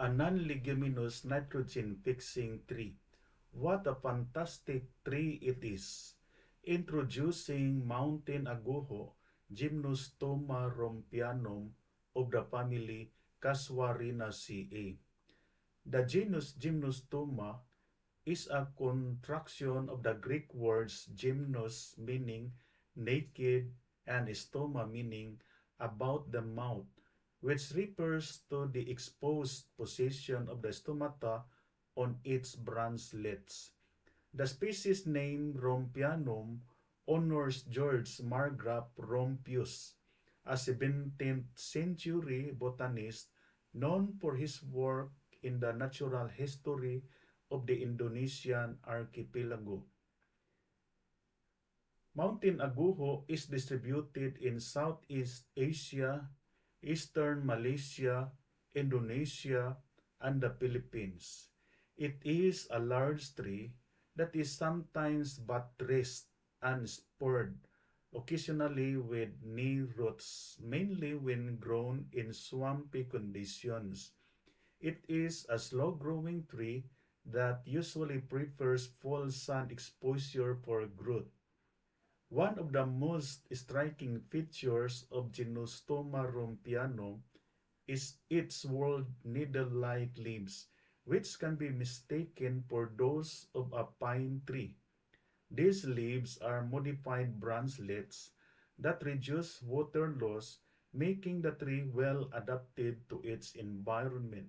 a non-leguminous nitrogen-fixing tree. What a fantastic tree it is! Introducing mountain aguho, Gymnostoma rompianum of the family Casuarinaceae. The genus Gymnostoma is a contraction of the Greek words gymnos meaning naked and stoma meaning about the mouth, which refers to the exposed position of the stomata on its branchlets. The species name Rompianum honors George Margraf Rompius, a 17th century botanist known for his work in the natural history of the Indonesian archipelago. Mountain aguho is distributed in Southeast Asia, Eastern Malaysia, Indonesia, and the Philippines. It is a large tree that is sometimes buttressed and spurred, occasionally with knee roots, mainly when grown in swampy conditions. It is a slow-growing tree that usually prefers full sun exposure for growth. One of the most striking features of Gymnostoma rompianum is its whorled needle-like leaves, which can be mistaken for those of a pine tree. These leaves are modified branchlets that reduce water loss, making the tree well adapted to its environment.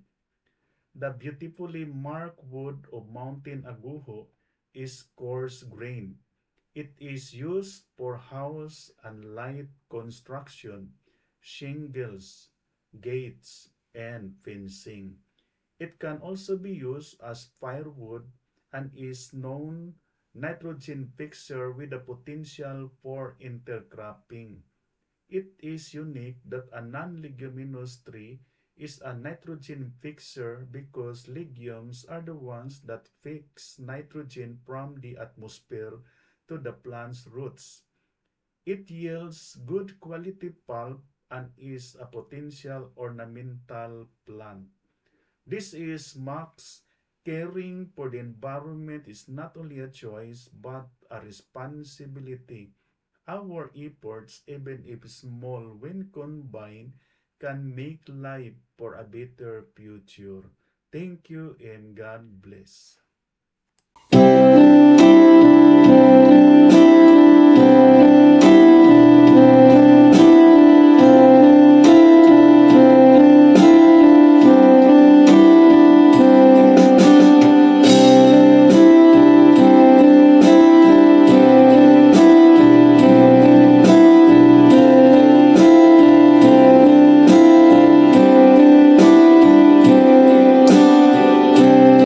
The beautifully marked wood of mountain aguho is coarse grained. It is used for house and light construction, shingles, gates, and fencing. It can also be used as firewood and is known nitrogen fixer with the potential for intercropping. It is unique that a non-leguminous tree is a nitrogen fixer because legumes are the ones that fix nitrogen from the atmosphere to the plant's roots. It yields good quality pulp and is a potential ornamental plant. This is Max. Caring for the environment is not only a choice but a responsibility. Our efforts, even if small when combined, can make life for a better future. Thank you and God bless.